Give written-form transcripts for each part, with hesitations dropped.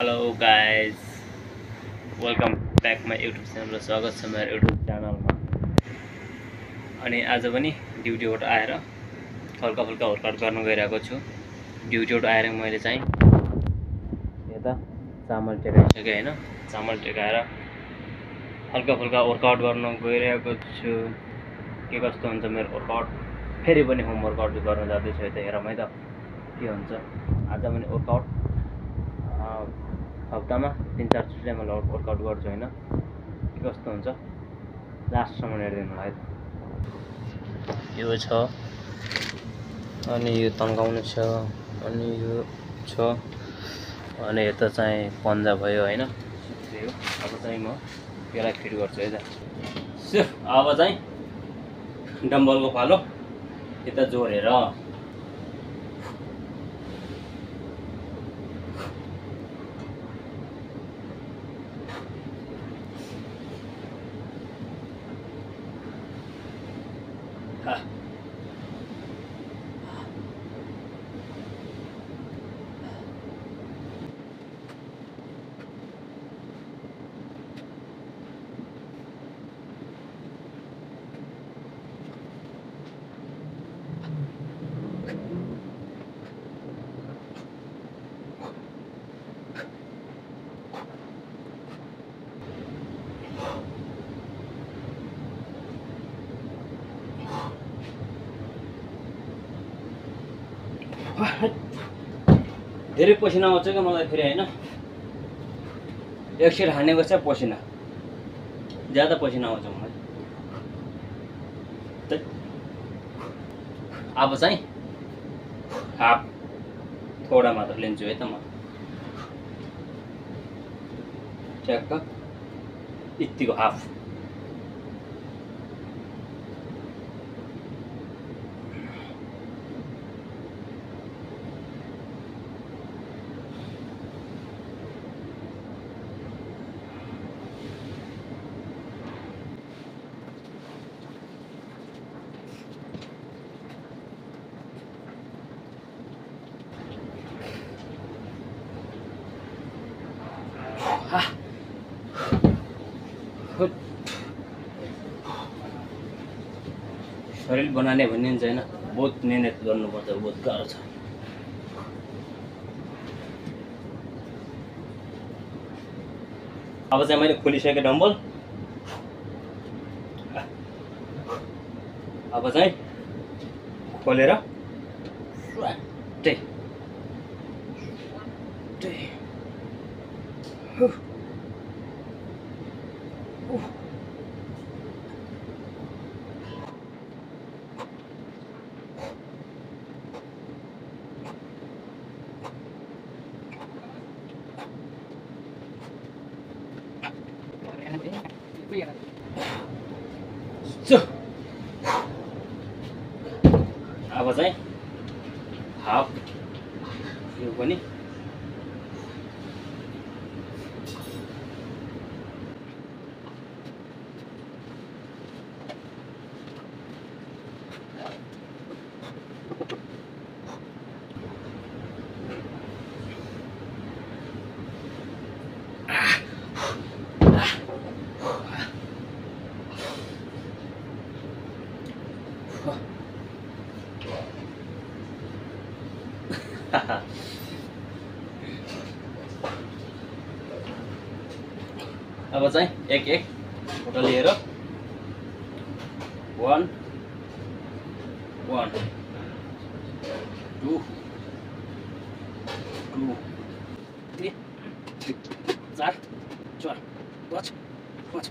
Hello guys, welcome back my YouTube channel र स्वागत छ मेरो युट्युब च्यानलमा। अनि आज पनि ड्युटीबाट आएर हल्का फुल्का वर्कआउट गर्न गइरहेको छु। ड्युटीबाट आएर मैले चाहिँ यता चामल टेकाइसकेँ होइन, चामल टेकाएर हल्का फुल्का वर्कआउट गर्न गइरहेको छु। के कस्तो हुन्छ मेरो वर्कआउट, फेरि पनि होम वर्कआउट गर्न जाँदैछु। यता हेरौँ है त के हुन्छ। आज पनि वर्कआउट हप्तामा 3-4 चोटि म वर्कआउट गर्छु होइन, के कस्तो हुन्छ लास्टसम्म हेरिदिनु होला है त। यो छ अनि यो तन्काउनु छ अनि यो छ अनि यता चाहिँ पन्जा भयो होइन। त्यही हो, अब चाहिँ म यसलाई फिट गर्छु है त। अब चाहिँ डम्बलको पालो यता जोडेर धेरै पसिना आउँछ क्या मलाई फेरि होइन। एकछिन हानेको छ पसिना, ज्यादा पसिना आउँछ मलाई। अब चाहिँ हाफ थोडा मात्र लिन्छु है त म, ठ्याक्क यतिको हाफ। शरीर बनाने भनिन्छ होइन, बहुत मेहनत गर्नुपर्छ, बहुत गाह्रो छ। अब चाहिँ मैले खोलिसकेँ डम्बल। अब चाहिँ खोलेर स्वाट्टै अब चाहिँ हाफ यो पनि अब चाहिँ एक एक फोटो लिएर 1 1 2 2 3 4 4 5 5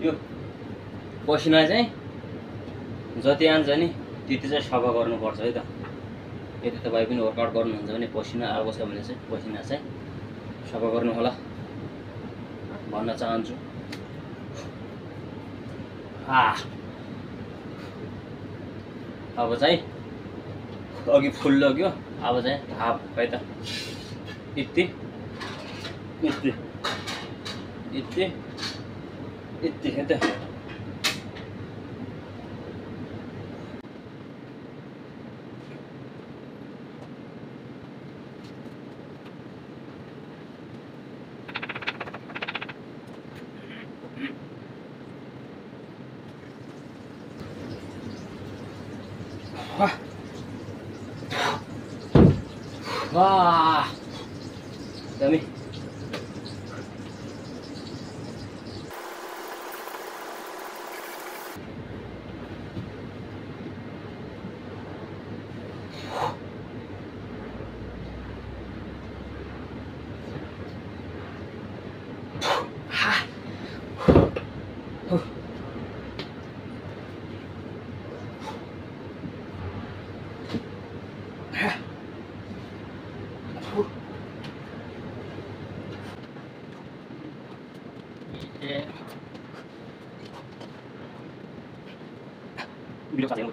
यो पसिना चाहिँ जति आन्छ नि त्यति चाहिँ सफा गर्नुपर्छ है त। यदि तपाईँ पनि वर्कआउट गर्नुहुन्छ भने पसिना आएको छ भने चाहिँ पसिना चाहिँ सफा गर्नु होला। भन्न चाहन्छु। अब चाहिँ अघि फुल लग्यो, अब चाहिँ हाफ है त यति यति यति यति है त। वाह दामी। Video kasih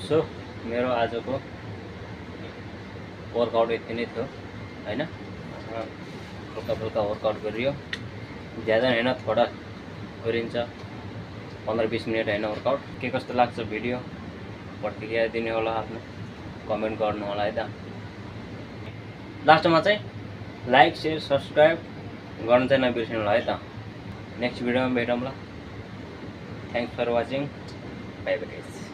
सो मेरो आजको वर्कआउट यति नै थियो हैन। हल्का फुल्का वर्कआउट गरियो, ज्यादा हैन, थोडा गरिन्छ, 15-20 मिनट हैन वर्कआउट। के कस्तो लाग्छ भिडियो प्रतिक्रिया दिने होला, आफ्नो कमेन्ट गर्नु होला है त। लास्टमा चाहिँ लाइक शेयर सब्सक्राइब गर्नु चाहिँ नबिर्सनु होला है त। नेक्स्ट भिडियोमा भेटौँ ल। Thanks for watching, bye bye guys.